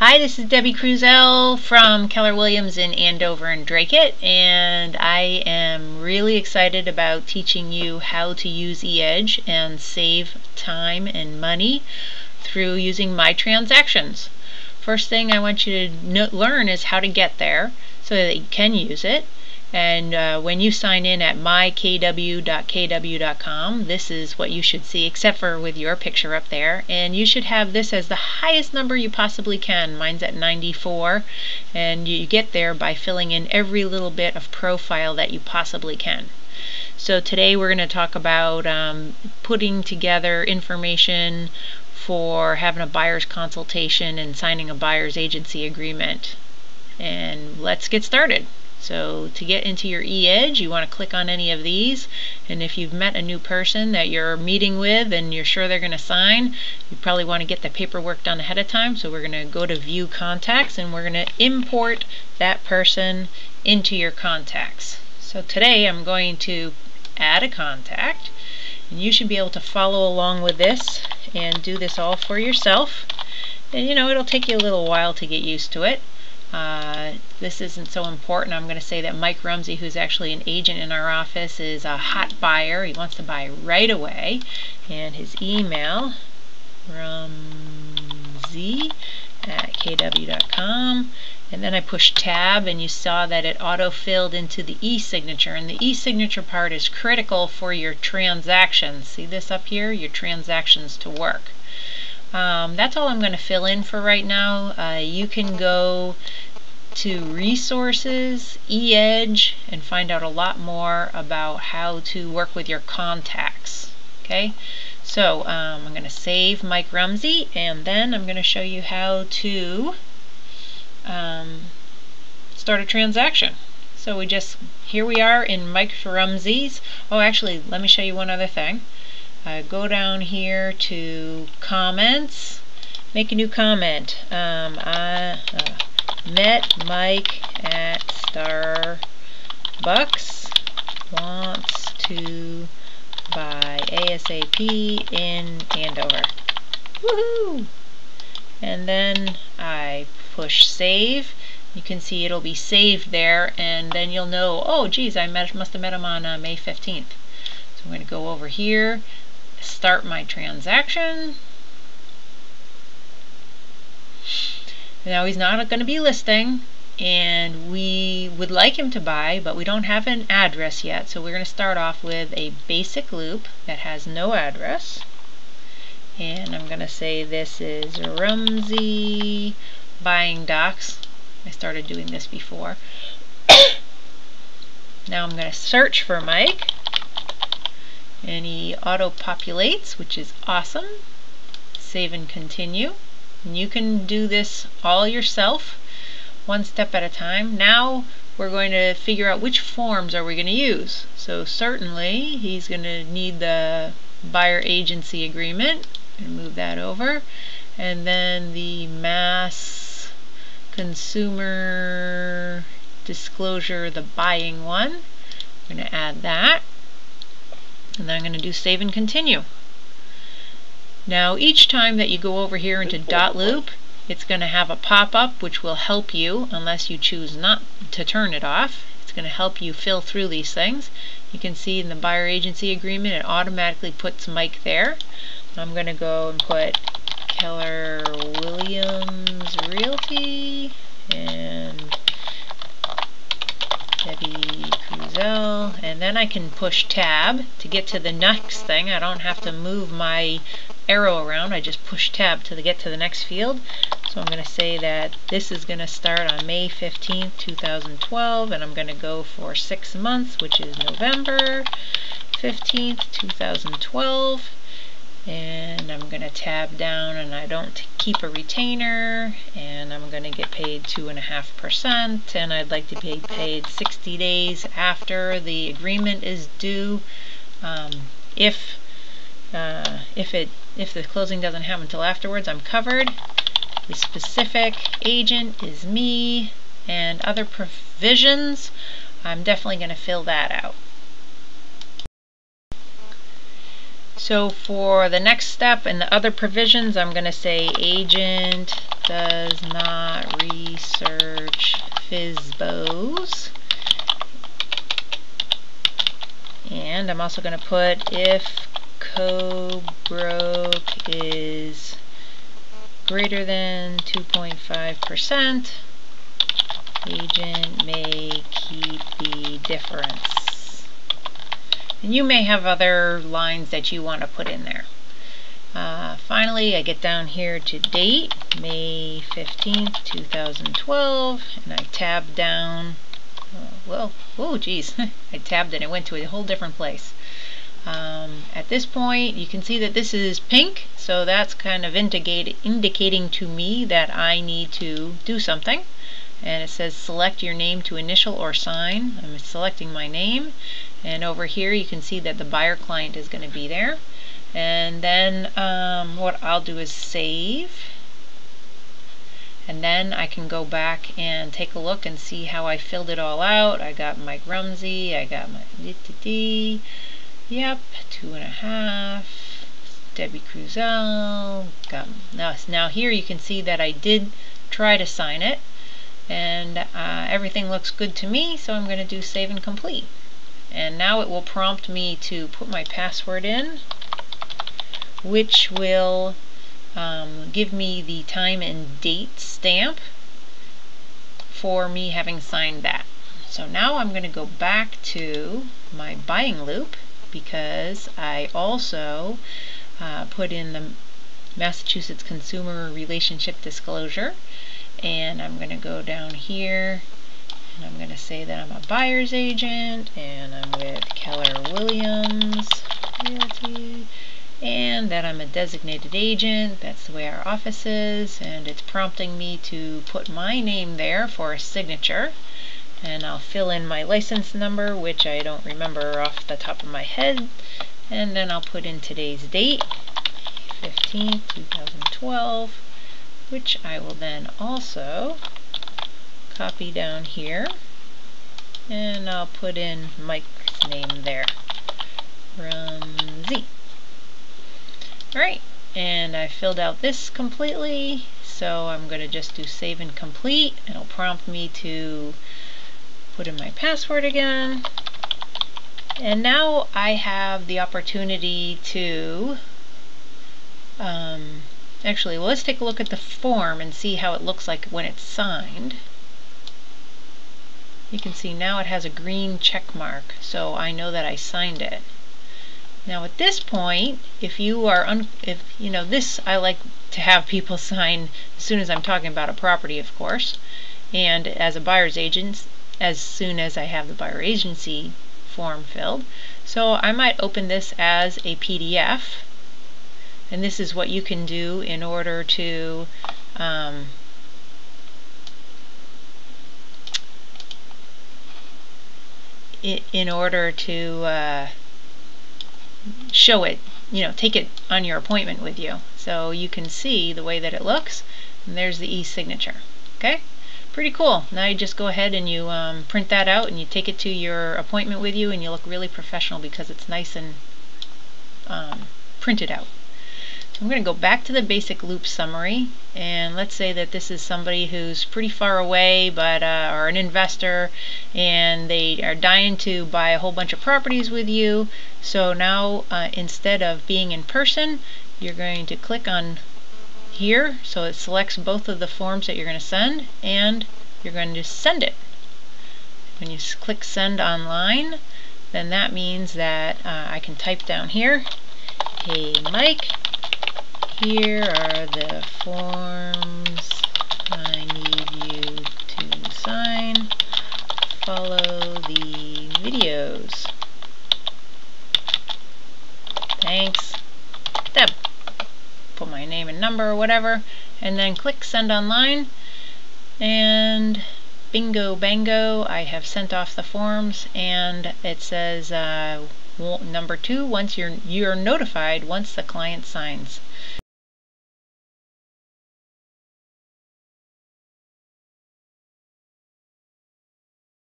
Hi, this is Debbie Kruzel from Keller Williams in Andover and Dracut, and I am really excited about teaching you how to use eEDGE and save time and money through using my transactions. First thing I want you to learn is how to get there so that you can use it. And when you sign in at mykw.kw.com, this is what you should see, except for with your picture up there. And you should have this as the highest number you possibly can. Mine's at 94, and you get there by filling in every little bit of profile that you possibly can. So today we're going to talk about putting together information for having a buyer's consultation and signing a buyer's agency agreement. And let's get started. So to get into your eEDGE, you want to click on any of these, and if you've met a new person that you're meeting with and you're sure they're going to sign, you probably want to get the paperwork done ahead of time. So we're going to go to View Contacts, and we're going to import that person into your contacts. So today I'm going to add a contact, and you should be able to follow along with this and do this all for yourself. And it'll take you a little while to get used to it. This isn't so important. I'm going to say that Mike Rumsey, who's actually an agent in our office, is a hot buyer. He wants to buy right away. And his email, rumsey@kw.com. And then I push tab, and you saw that it auto-filled into the e-signature. And the e-signature part is critical for your transactions. See this up here? Your transactions to work. That's all I'm going to fill in for right now. You can go to Resources, eEDGE, and find out a lot more about how to work with your contacts. Okay, so I'm going to save Mike Rumsey, and then I'm going to show you how to start a transaction. So here we are in Mike Rumsey's. Oh, actually, let me show you one other thing. Go down here to comments, make a new comment. I met Mike at Starbucks, wants to buy ASAP in Andover. Woohoo! And then I push save. You can see it'll be saved there, and then you'll know, oh geez, I must have met him on May 15th. So I'm going to go over here, start my transaction. Now he's not going to be listing, and we would like him to buy, but we don't have an address yet, so we're going to start off with a basic loop that has no address. And I'm going to say this is Rumsey buying docs. I started doing this before. Now I'm going to search for Mike, and he auto-populates, which is awesome. Save and continue. And you can do this all yourself, one step at a time. Now we're going to figure out which forms are we going to use. So certainly he's going to need the buyer agency agreement, and move that over, and then the mass consumer disclosure, the buying one. I'm going to add that. And then I'm going to do save and continue. Now each time that you go over here into dot loop, it's going to have a pop-up which will help you, unless you choose not to turn it off. It's going to help you fill through these things. You can see in the buyer agency agreement it automatically puts Mike there. I'm going to go and put Keller Williams Realty and Debbie Kruzel, and then I can push tab to get to the next thing. I don't have to move my arrow around, I just push tab to get to the next field. So I'm going to say that this is going to start on May 15th, 2012, and I'm going to go for 6 months, which is November 15th, 2012. And I'm going to tab down, and I don't keep a retainer, and I'm going to get paid 2.5%, and I'd like to be paid 60 days after the agreement is due. If the closing doesn't happen until afterwards, I'm covered. The specific agent is me, and other provisions, I'm definitely going to fill that out. So for the next step and the other provisions, I'm going to say agent does not research FSBOs. And I'm also going to put if co-broke is greater than 2.5%, agent may keep the difference. And you may have other lines that you want to put in there. Finally, I get down here to date, May 15th, 2012, and I tab down. Oh geez, I tabbed and it went to a whole different place. At this point, you can see that this is pink, so that's kind of indicating to me that I need to do something. And it says select your name to initial or sign. I'm selecting my name, and over here you can see that the buyer client is going to be there. And then what I'll do is save, and then I can go back and take a look and see how I filled it all out. I got Mike Rumsey, I got my yep, 2.5, Debbie Kruzel. Now here you can see that I did try to sign it, and everything looks good to me, so I'm going to do save and complete. And now it will prompt me to put my password in, which will give me the time and date stamp for me having signed that. So now I'm going to go back to my buying loop, because I also put in the Massachusetts Consumer Relationship Disclosure, and I'm going to go down here and I'm going to say that I'm a buyer's agent and I'm with Keller Williams Realty, and that I'm a designated agent. That's the way our office is, and it's prompting me to put my name there for a signature. And I'll fill in my license number, which I don't remember off the top of my head, and then I'll put in today's date, 15th, 2012, which I will then also copy down here, and I'll put in Mike's name there, Rumsey. Alright, and I filled out this completely, so I'm going to just do save and complete. It'll prompt me to put in my password again, and now I have the opportunity to actually, let's take a look at the form and see how it looks like when it's signed. You can see now it has a green check mark, so I know that I signed it. Now at this point, if you know, this I like to have people sign as soon as I'm talking about a property, of course, and as a buyer's agent, as soon as I have the buyer agency form filled. So I might open this as a PDF, and this is what you can do in order to show it, take it on your appointment with you. So you can see the way that it looks, and there's the e-signature. Okay? Pretty cool. Now you just go ahead and you print that out and you take it to your appointment with you, and you look really professional because it's nice and printed out. So I'm going to go back to the basic loop summary, and let's say that this is somebody who's pretty far away, but or an investor, and they are dying to buy a whole bunch of properties with you. So now instead of being in person, you're going to click on here, so it selects both of the forms that you're going to send, and you're going to send it. When you click send online, then that means that I can type down here, hey Mike, here are the forms I need you to sign. Follow the videos. Thanks, Deb. Put my name and number or whatever, and then click send online, and bingo bango, I have sent off the forms, and it says number 2, once you're notified once the client signs.